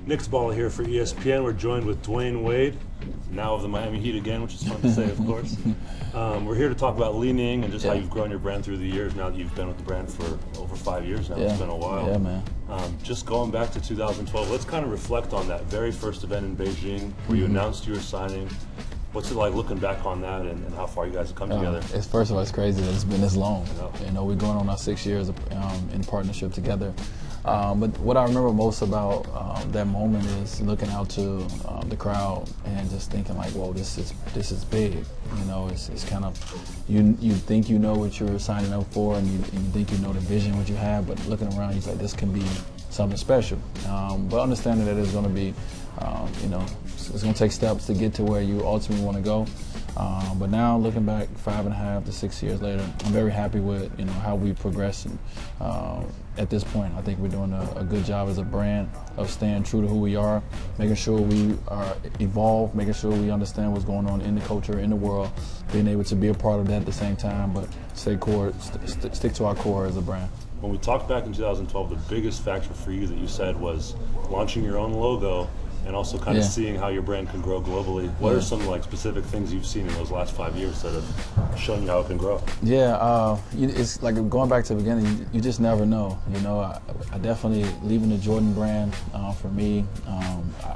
Nick DePaula here for ESPN. We're joined with Dwyane Wade, now of the Miami Heat again, which is fun to say, of course. We're here to talk about Li-Ning and just how you've grown your brand through the years. Now that you've been with the brand for over 5 years now, it's been a while. Yeah, man. Just going back to 2012, let's kind of reflect on that very first event in Beijing where you announced you were signing. What's it like looking back on that and how far you guys have come together? First of all, it's crazy that it's been this long. You know, we're going on our 6 years in partnership together. But what I remember most about that moment is looking out to the crowd and just thinking like, whoa, this is big. You know, it's kind of, you think you know what you're signing up for and you think you know the vision, what you have, but looking around, you're like, this can be something special. But understanding that it's going to be, you know, it's going to take steps to get to where you ultimately want to go. But now looking back 5.5 to 6 years later, I'm very happy with how we progressed. At this point, I think we're doing a good job as a brand of staying true to who we are, making sure we are evolved, making sure we understand what's going on in the culture, in the world, being able to be a part of that at the same time, but stick to our core as a brand. When we talked back in 2012, the biggest factor for you that you said was launching your own logo and also kind of seeing how your brand can grow globally. What are some like specific things you've seen in those last 5 years that have shown you how it can grow? Yeah, it's like going back to the beginning, you just never know. You know, I definitely, leaving the Jordan brand, for me,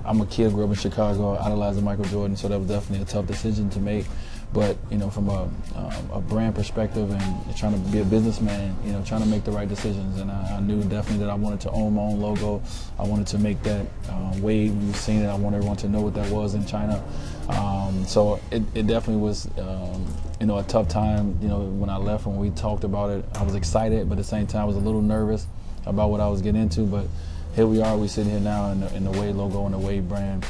I'm a kid, grew up in Chicago, idolizing Michael Jordan, so that was definitely a tough decision to make. But, you know, from a brand perspective and trying to be a businessman, you know, trying to make the right decisions. And I knew definitely that I wanted to own my own logo. I wanted to make that Wade. When you've seen it, I want everyone to know what that was in China. So it definitely was, you know, a tough time. You know, when I left, when we talked about it, I was excited, but at the same time, I was a little nervous about what I was getting into. But here we are, we're sitting here now, in the Wade logo and the Wade brand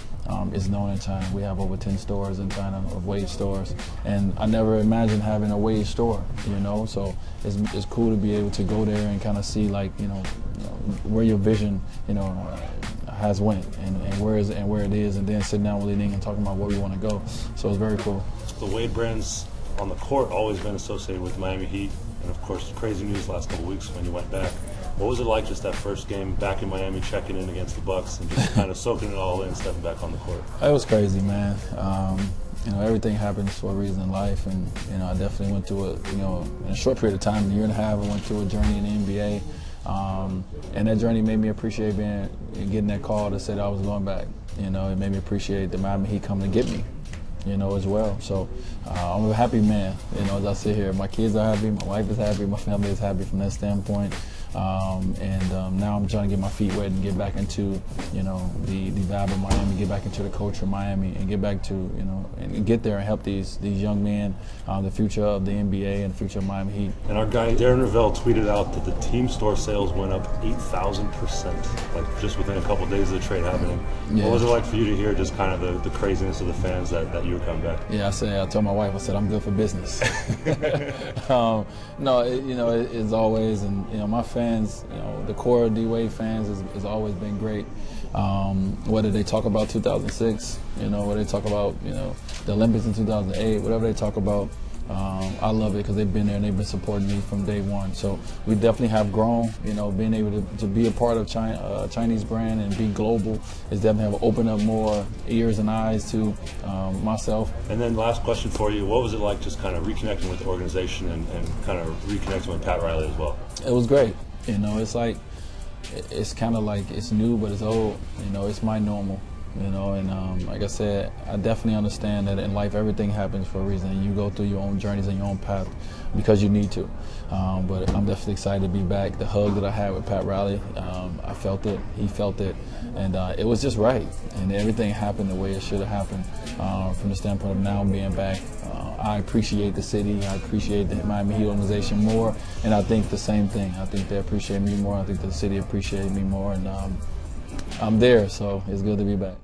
is known in China. We have over 10 stores in China of Wade stores, and I never imagined having a Wade store, you know, so it's cool to be able to go there and kind of see, like, you know, where your vision, you know, has went and where it is, and then sitting down with Li-Ning and talking about where we want to go. So it's very cool. The Wade brand's on the court always been associated with Miami Heat, and of course crazy news last couple of weeks when you went back. What was it like just that first game back in Miami, checking in against the Bucks and just kind of soaking it all in, stepping back on the court? It was crazy, man. You know, everything happens for a reason in life, and you know, I definitely went through it. You know, in a short period of time, a year and a half, I went through a journey in the NBA, and that journey made me appreciate getting that call that said I was going back. You know, it made me appreciate the Miami Heat coming to get me, you know, as well. So I'm a happy man, you know, as I sit here. My kids are happy, my wife is happy, my family is happy from that standpoint. Now I'm trying to get my feet wet and get back into, you know, the vibe of Miami, get back into the culture of Miami, and get back to, you know, and get there and help these young men, the future of the NBA and the future of Miami Heat. And our guy Darren Ravel tweeted out that the team store sales went up 8,000%, like just within a couple of days of the trade happening. Yeah. What was it like for you to hear just kind of the craziness of the fans that you were coming back? Yeah, I told my wife, I said, I'm good for business. No, you know, it's always, and you know, my fans, you know, the core of D-Wade fans has always been great. Whether they talk about 2006, you know, whether they talk about, you know, the Olympics in 2008, whatever they talk about, I love it because they've been there and they've been supporting me from day one. So we definitely have grown. You know, being able to be a part of Chinese brand and be global is definitely have opened up more ears and eyes to myself. And then last question for you, what was it like just kind of reconnecting with the organization and kind of reconnecting with Pat Riley as well? It was great. You know, it's like, it's kind of like it's new, but it's old. You know, it's my normal. You know, and like I said, I definitely understand that in life everything happens for a reason. And you go through your own journeys and your own path because you need to. But I'm definitely excited to be back. The hug that I had with Pat Riley, I felt it, he felt it, and it was just right. And everything happened the way it should have happened from the standpoint of now being back. I appreciate the city, I appreciate the Miami Heat organization more, and I think the same thing. I think they appreciate me more, I think the city appreciates me more, and I'm there, so it's good to be back.